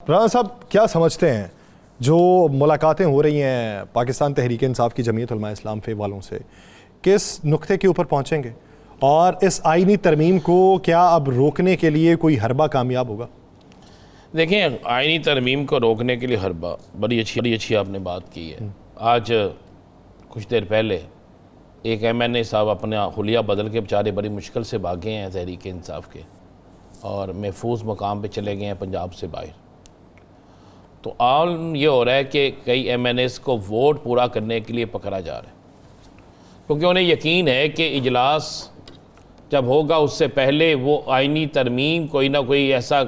राणा साहब क्या समझते हैं जो मुलाकातें हो रही हैं पाकिस्तान तहरीक इंसाफ की जमीयत उलमा इस्लाम फे वालों से, किस नुक्ते के ऊपर पहुंचेंगे और इस आईनी तरमीम को क्या अब रोकने के लिए कोई हरबा कामयाब होगा? देखें, आईनी तरमीम को रोकने के लिए हरबा बड़ी अच्छी आपने बात की है। आज कुछ देर पहले एक MNA साहब अपना हुलिया बदल के बेचारे बड़ी मुश्किल से भागे हैं तहरीक इंसाफ के और महफूज मकाम पे चले गए हैं पंजाब से बाहर। तो आम ये हो रहा है कि कई MNAs को वोट पूरा करने के लिए पकड़ा जा रहा है, क्योंकि उन्हें यकीन है कि इजलास जब होगा उससे पहले वो आईनी तरमीम कोई ना कोई ऐसा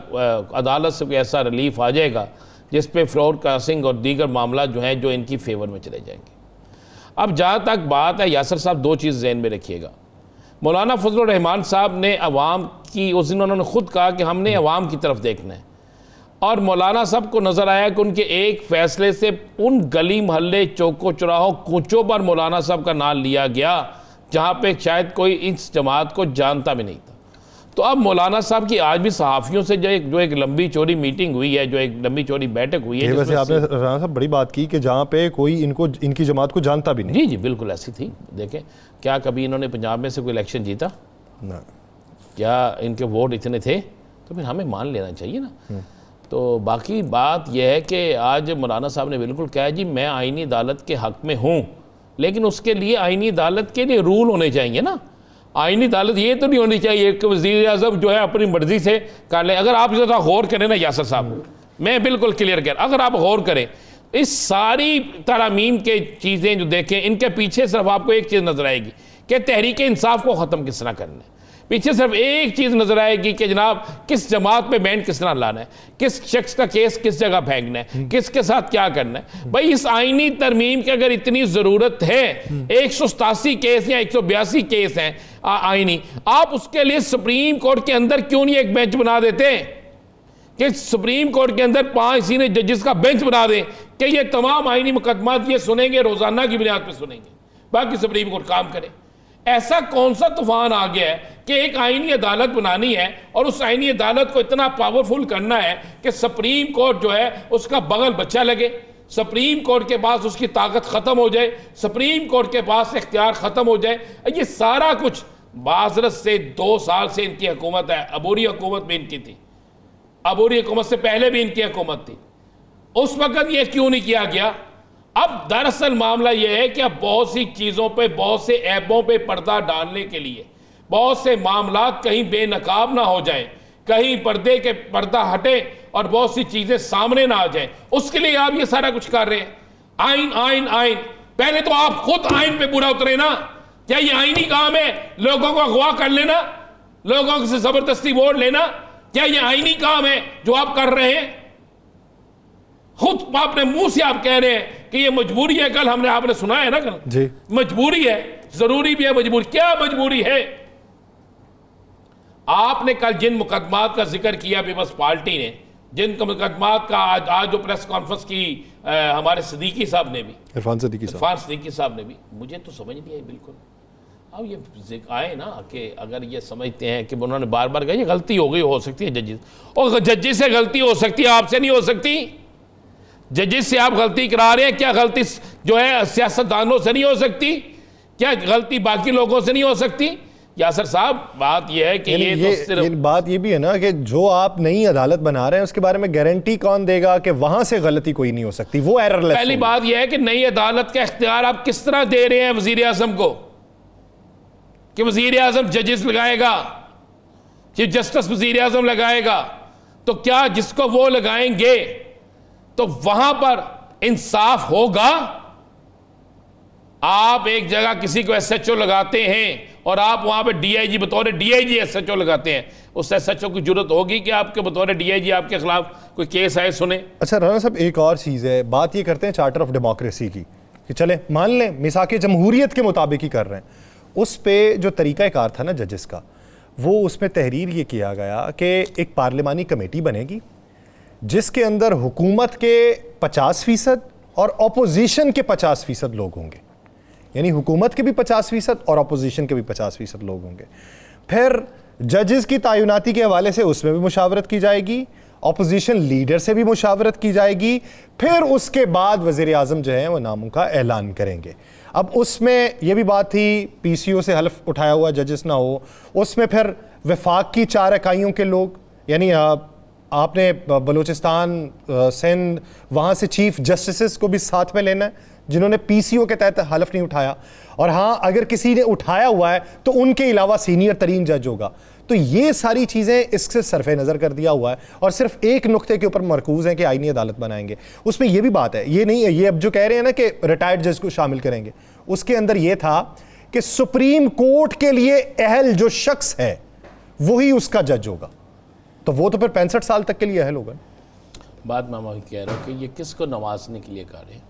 अदालत से कोई ऐसा रिलीफ आ जाएगा जिस पे फ्रॉडकास्टिंग और दीगर मामला जो हैं जो इनकी फेवर में चले जाएंगे। अब जहाँ तक बात है, यासर साहब दो चीज़ ज़हन में रखिएगा। मौलाना फजलुर रहमान साहब ने अवाम की, उस दिन उन्होंने ख़ुद कहा कि हमने अवाम की तरफ देखना है, और मौलाना साहब को नज़र आया कि उनके एक फ़ैसले से उन गली मोहल्ले चौकों चौराहों कूचों पर मौलाना साहब का नाम लिया गया जहाँ पे शायद कोई इस जमात को जानता भी नहीं था। तो अब मौलाना साहब की आज भी सहाफ़ियों से जो एक लंबी चौड़ी मीटिंग हुई है, जो एक लंबी चौड़ी बैठक हुई है, वैसे आपने राणा साहब बड़ी बात की कि जहाँ पे कोई इनकी जमात को जानता भी नहीं। जी जी बिल्कुल ऐसी थी। देखें, क्या कभी इन्होंने पंजाब में से कोई इलेक्शन जीता? ना। क्या इनके वोट इतने थे? तो फिर हमें मान लेना चाहिए ना। तो बाकी बात यह है कि आज मौलाना साहब ने बिल्कुल कहा जी मैं आईनी अदालत के हक़ में हूँ, लेकिन उसके लिए आईनी अदालत के लिए रूल होने चाहिए ना। आईनी अदालत ये तो नहीं होनी चाहिए कि वज़ीर आज़म जो है अपनी मर्ज़ी से कर ले। अगर आप ज़रा गौर करें ना यासर साहब, मैं बिल्कुल क्लियर कर, अगर आप गौर करें इस सारी तरामीम के चीज़ें जो देखें, इनके पीछे सिर्फ आपको एक चीज़ नज़र आएगी कि तहरीक इंसाफ को ख़त्म किस तरह करना है। पीछे सिर्फ एक चीज़ नजर आएगी कि जनाब किस जमात पे बैंड किस तरह लाना है, किस शख्स का केस किस जगह फेंकना है, किसके साथ क्या करना है। भाई इस आईनी तरमीम की अगर इतनी ज़रूरत है, 187 केस या 182 केस हैं आईनी, आप उसके लिए सुप्रीम कोर्ट के अंदर क्यों नहीं एक बेंच बना देते कि सुप्रीम कोर्ट के अंदर 5 सीनियर जजेस का बेंच बना दें कि ये तमाम आईनी मुकदमात ये सुनेंगे, रोज़ाना की बुनियाद पर सुनेंगे, बाकी सुप्रीम कोर्ट काम करे। ऐसा कौन सा तूफान आ गया है कि एक आईनी अदालत बनानी है और उस आईनी अदालत को इतना पावरफुल करना है कि सुप्रीम कोर्ट जो है उसका बगल बच्चा लगे, सुप्रीम कोर्ट के पास उसकी ताकत ख़त्म हो जाए, सुप्रीम कोर्ट के पास इख्तियार ख़त्म हो जाए। ये सारा कुछ बाज़रत से 2 साल से इनकी हुकूमत है। अबूरी हुकूमत भी इनकी थी, अबूरी हुकूमत से पहले भी इनकी हुकूमत थी, उस वक़्त ये क्यों नहीं किया गया? अब दरअसल मामला यह है कि अब बहुत सी चीज़ों पे, बहुत से ऐबों पे पर्दा डालने के लिए, बहुत से मामला कहीं बेनकाब ना हो जाए, कहीं पर्दे के पर्दा हटे और बहुत सी चीज़ें सामने ना आ जाए, उसके लिए आप ये सारा कुछ कर रहे हैं। आइन आइन आइन, पहले तो आप खुद आइन पे पूरा उतरे ना। क्या ये आइनी काम है लोगों को अगवा कर लेना, लोगों से ज़बरदस्ती वोट लेना? क्या ये आइनी काम है जो आप कर रहे हैं? खुद अपने मुंह से आप कह रहे हैं कि ये मजबूरी है। कल हमने आपने सुना है ना, कल जी मजबूरी है, जरूरी भी है मजबूरी। क्या मजबूरी है? आपने कल जिन मुकदमात का जिक्र किया पीपल्स पार्टी ने, जिन मुकदमात का आज जो प्रेस कॉन्फ्रेंस की हमारे सिद्दीकी साहब ने भी, इरफान सिद्दीकी साहब ने भी, मुझे तो समझ नहीं आई बिल्कुल। अब ये आए ना कि अगर ये समझते हैं कि उन्होंने बार बार कहा ये गलती हो गई, हो सकती है जजेस, और जजेस से गलती हो सकती है, आपसे नहीं हो सकती। जजेस से आप गलती करा रहे हैं, क्या गलती जो है सियासतदानों से नहीं हो सकती? क्या गलती बाकी लोगों से नहीं हो सकती? यासर साहब बात यह है कि ये बात ये भी है ना कि जो आप नई अदालत बना रहे हैं उसके बारे में गारंटी कौन देगा कि वहां से गलती कोई नहीं हो सकती, वो एररलेस। पहली बात यह है कि नई अदालत का इख्तियार आप किस तरह दे रहे हैं वजीर आजम को कि वजीर आजम जजेस लगाएगा, चीफ जस्टिस वजीर आजम लगाएगा, तो क्या जिसको वो लगाएंगे तो वहां पर इंसाफ होगा? आप एक जगह किसी को SHO लगाते हैं और आप वहां पे DIG बतौर DIG SHO लगाते हैं, उस SHO की जरूरत होगी कि आपके बतौर DIG आपके खिलाफ कोई केस आए सुने? अच्छा राणा साहब, एक और चीज़ है, बात ये करते हैं चार्टर ऑफ डेमोक्रेसी की कि चले मान लें मिसाक जमहूरियत के मुताबिक ही कर रहे हैं, उस पे जो तरीक़ाकार था ना जजेस का, वो उसमें तहरीर ये किया गया कि एक पार्लिमानी कमेटी बनेगी जिसके अंदर हुकूमत के 50% और अपोजिशन के 50% लोग होंगे, यानी हुकूमत के भी 50% और अपोजिशन के भी 50% लोग होंगे। फिर जजेस की तैनाती के हवाले से उसमें भी मुशावरत की जाएगी ऑपोजिशन लीडर से भी मुशावरत की जाएगी, फिर उसके बाद वज़ीर आज़म जो है वो नामों का ऐलान करेंगे। अब उसमें यह भी बात थी पीसीओ से हल्फ उठाया हुआ जजेस ना हो, उसमें फिर वफाक की 4 इकाइयों के लोग, यानी आपने बलूचिस्तान, सिंध, वहाँ से चीफ जस्टिस को भी साथ में लेना है जिन्होंने पीसीओ के तहत हल्फ नहीं उठाया, और हाँ अगर किसी ने उठाया हुआ है तो उनके अलावा सीनियर तरीन जज होगा। तो ये सारी चीज़ें इससे सरफे नज़र कर दिया हुआ है और सिर्फ एक नुक्ते के ऊपर मरकूज़ हैं कि आईनी अदालत बनाएंगे। उसमें यह भी बात है, ये नहीं है, ये अब जो कह रहे हैं ना कि रिटायर्ड जज को शामिल करेंगे, उसके अंदर यह था कि सुप्रीम कोर्ट के लिए अहल जो शख्स है वही उसका जज होगा, तो वो तो फिर 65 साल तक के लिए अहल होगा। बात मैं वही कह रहा हूँ कि ये किसको नवाजने के लिए कर रहे हैं,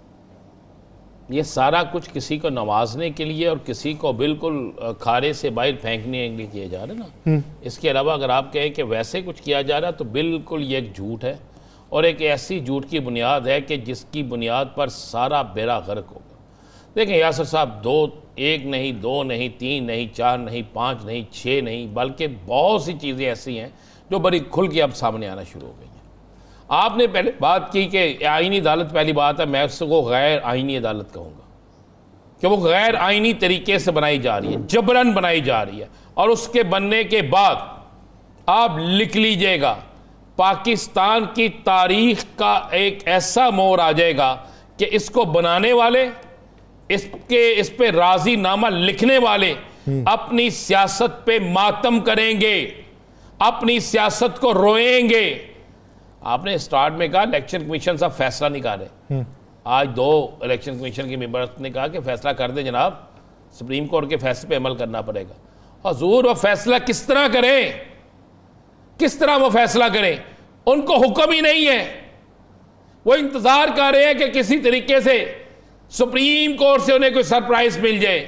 ये सारा कुछ किसी को नवाजने के लिए और किसी को बिल्कुल खारे से बाहर फेंकने के लिए किया जा रहा है ना। इसके अलावा अगर आप कहें कि वैसे कुछ किया जा रहा है तो बिल्कुल ये एक झूठ है, और एक ऐसी झूठ की बुनियाद है कि जिसकी बुनियाद पर सारा बेड़ा गर्क होगा। देखें यासर साहब, 1 नहीं, 2 नहीं, 3 नहीं, 4 नहीं, 5 नहीं, 6 नहीं, बल्कि बहुत सी चीज़ें ऐसी हैं जो बड़ी खुल के अब सामने आना शुरू हो गई हैं। आपने पहले बात की कि आईनी अदालत, पहली बात है मैं उसको गैर आईनी अदालत कहूँगा कि वो गैर आईनी तरीके से बनाई जा रही है, जबरन बनाई जा रही है, और उसके बनने के बाद आप लिख लीजिएगा पाकिस्तान की तारीख का एक ऐसा मोड़ आ जाएगा कि इसको बनाने वाले, इस पे राजीनामा लिखने वाले अपनी सियासत पे मातम करेंगे, अपनी सियासत को रोएंगे। आपने स्टार्ट में कहा इलेक्शन कमीशन साहब फैसला नहीं कर रहे, आज 2 इलेक्शन कमीशन के मेंबर्स ने कहा कि फैसला कर दें जनाब, सुप्रीम कोर्ट के फैसले पे अमल करना पड़ेगा। हुजूर वो फैसला किस तरह करें, किस तरह वो फैसला करें, उनको हुक्म ही नहीं है। वो इंतजार कर रहे हैं कि किसी तरीके से सुप्रीम कोर्ट से उन्हें कोई सरप्राइज मिल जाए,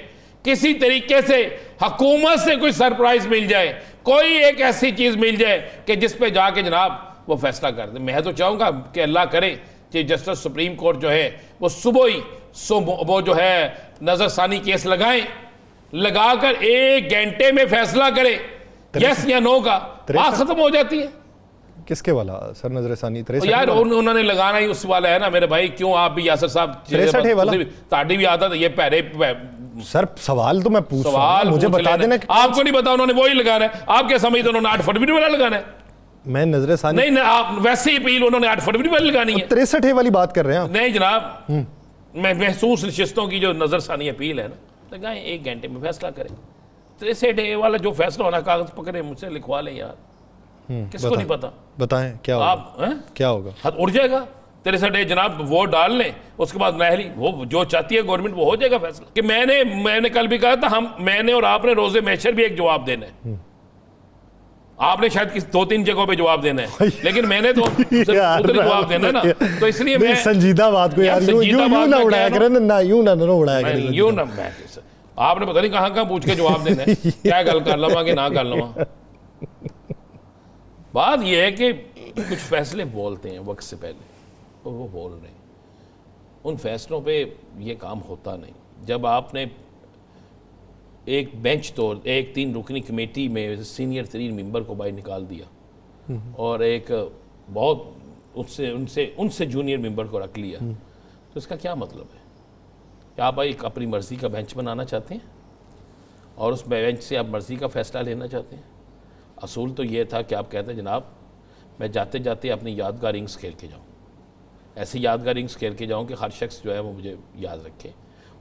किसी तरीके से हुकूमत से कोई सरप्राइज मिल जाए, कोई एक ऐसी चीज मिल जाए कि जिस पे जाके जनाब वो फैसला कर दे। मैं तो चाहूंगा कि अल्लाह करे कि जस्टिस सुप्रीम कोर्ट जो है वो सुबह ही वो जो है नजरसानी केस लगाएं, लगाकर 1 घंटे में फैसला करें यस या नो का, बात खत्म हो जाती है। किसके वाला सर नजरसानी? यार उन्होंने लगाना ही उस वाला है ना मेरे भाई, क्यों आप भी यासर साहब 63 वाला ताड़ी भी आता था ये पहले सर। सवाल तो मैं पूछ रहा हूं, मुझे बता देना। आपको नहीं पता, उन्होंने वही लगाना है। आप क्या समझते उन्होंने 8 फरवरी वाला लगाना है? मैं नजरसानी नहीं, आप वैसे ही अपील उन्होंने 8 फरवरी वाली लगानी है। 63 वाली बात कर रहे हैं? नहीं जनाब, मैं महसूस नशिस्तों की जो नजरसानी अपील है ना, लगाएं 1 घंटे में फैसला करें। 63 वाला जो फैसला होना, कागज पकड़े मुझसे लिखवा लें यार, किसको नहीं पता? बताएं क्या होगा? आप क्या होगा? हाथ उड़ जाएगा। 63 जनाब वोट डाल लें, उसके बाद नहली वो जो चाहती है गवर्नमेंट वो हो जाएगा फैसला। कि मैंने कल भी कहा था, मैंने और आपने रोजे महशर भी एक जवाब देना है। आपने शायद 2-3 जगहों पे जवाब देना है, लेकिन मैंने तो उधर जवाब देना है ना, तो इसलिए मैं संजीदा बात को यार यूं ना उड़ाया करें ना, यूं ना उड़ाया करें, यूं ना। आपने पता नहीं कहां बोल के जवाब देना है, क्या गल कर लवा कि ना कर लवा। बात यह है कि कुछ फैसले बोलते हैं वक्त से पहले, तो वो बोल रहे हैं, उन फैसलों पे ये काम होता नहीं। जब आपने एक बेंच तोड़, एक 3 रुकनी कमेटी में सीनियर तरीन मेंबर को बाहर निकाल दिया और एक बहुत उनसे जूनियर मेंबर को रख लिया, तो इसका क्या मतलब है? क्या आप भाई अपनी मर्जी का बेंच बनाना चाहते हैं और उस बेंच से आप मर्जी का फैसला लेना चाहते हैं? असूल तो ये था कि आप कहते हैं जनाब मैं जाते जाते अपनी यादगार इनिंग्स खेल के जाऊँ, ऐसी यादगार इनिंग्स खेल के जाऊँ कि हर शख्स जो है वो मुझे याद रखे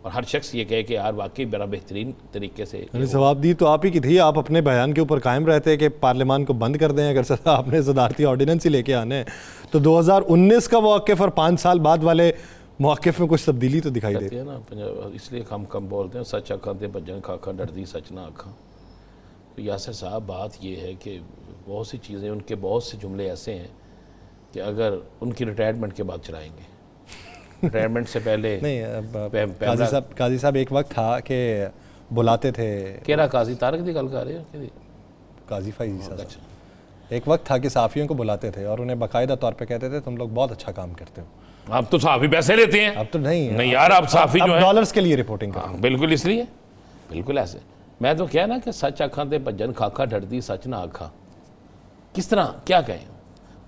और हर शख्स ये कहे कि यार वाकई बड़ा बेहतरीन तरीके से। जवाब दी तो आप ही की थी, आप अपने बयान के ऊपर कायम रहते हैं कि पार्लियामान को बंद कर दें। अगर सर आपने सदारती ऑर्डिनेंस ही लेके आने हैं तो 2019 का मौक़िफ़ और 5 साल बाद वाले मौक़िफ़ में कुछ तब्दीली तो दिखाई देती है ना। इसलिए हम कम बोलते हैं, सच अखा ते भजन खाखा डरदी सच ना अखा। तो यासर साहब बात ये है कि बहुत सी चीज़ें, उनके बहुत से जुमले ऐसे हैं कि अगर उनकी रिटायरमेंट के बाद चलाएंगे, रिटायरमेंट से पहले नहीं। काजी साहब एक वक्त था कि बुलाते थे, केरा काजी तारक की गल कर रहे हो? काजी फैज़ी साहब एक वक्त था कि सहाफ़ियों को बुलाते थे और उन्हें बाकायदा तौर पे कहते थे तुम लोग बहुत अच्छा काम करते हो। अब तो सहाफ़ी पैसे लेते हैं। अब तो नहीं यार, अब सहाफ़ी जो है डॉलर्स के लिए रिपोर्टिंग कर, बिल्कुल इसलिए बिल्कुल ऐसे। मैं तो क्या ना कि सच अखा ते भजन खाखा डरदी सच ना अखा। किस तरह क्या कहें?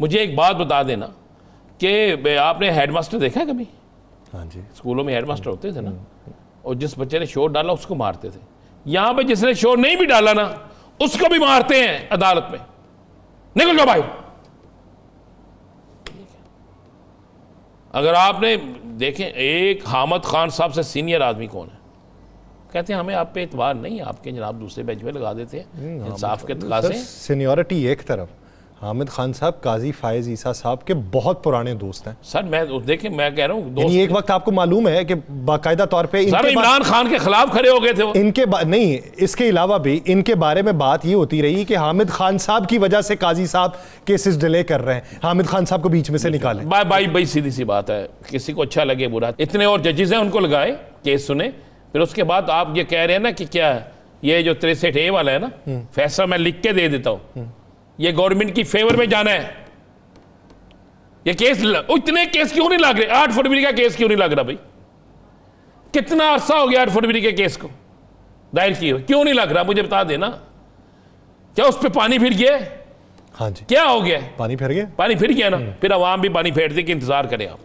मुझे एक बात बता देना कि आपने हेडमास्टर देखा है कभी? हाँ जी, स्कूलों में हेडमास्टर होते थे ना, और जिस बच्चे ने शोर डाला उसको मारते थे। यहाँ पे जिसने शोर नहीं भी डाला ना उसको भी मारते हैं अदालत में, निकल जाओ भाई। अगर आपने देखें, एक हामिद खान साहब से सीनियर आदमी कौन है? कहते हैं हमें आप पे एतबार नहीं, आपके जनाब दूसरे बेंच पे लगा देते हैं इंसाफ के तकाज़े। सीनियरिटी एक तरफ, हामिद खान साहब काजी फायज ईसा साहब के बहुत पुराने दोस्त हैं सर मैं देखें, मैं कह रहा हूँ यानी एक वक्त आपको मालूम है कि बाकायदा तौर पे सर इमरान खान के खिलाफ खड़े हो गए थे वो। नहीं, इसके अलावा भी इनके बारे में बात ये होती रही कि हामिद खान साहब की वजह से काजी साहब केसेस डिले कर रहे हैं, हामिद खान साहब को बीच में से निकालें। भाई सीधी सी बात है, किसी को अच्छा लगे बुरा, इतने और जजेस हैं उनको लगाए, केस सुने, फिर उसके बाद आप ये कह रहे हैं ना कि क्या है ये जो 63A वाला है ना, फैसला मैं लिख के दे देता हूं, ये गवर्नमेंट की फेवर में जाना है। ये केस इतने केस क्यों नहीं लग रहे? 8 फरवरी का केस क्यों नहीं लग रहा भाई? कितना अरसा हो गया 8 फरवरी के केस को दायर किए हुए, क्यों नहीं लग रहा? मुझे बता देना। क्या उस पर पानी फिर गया? हाँ जी, क्या हो गया? पानी फिर गया, पानी फिर गया ना, फिर अवाम भी पानी फेरती कि इंतजार करें आप।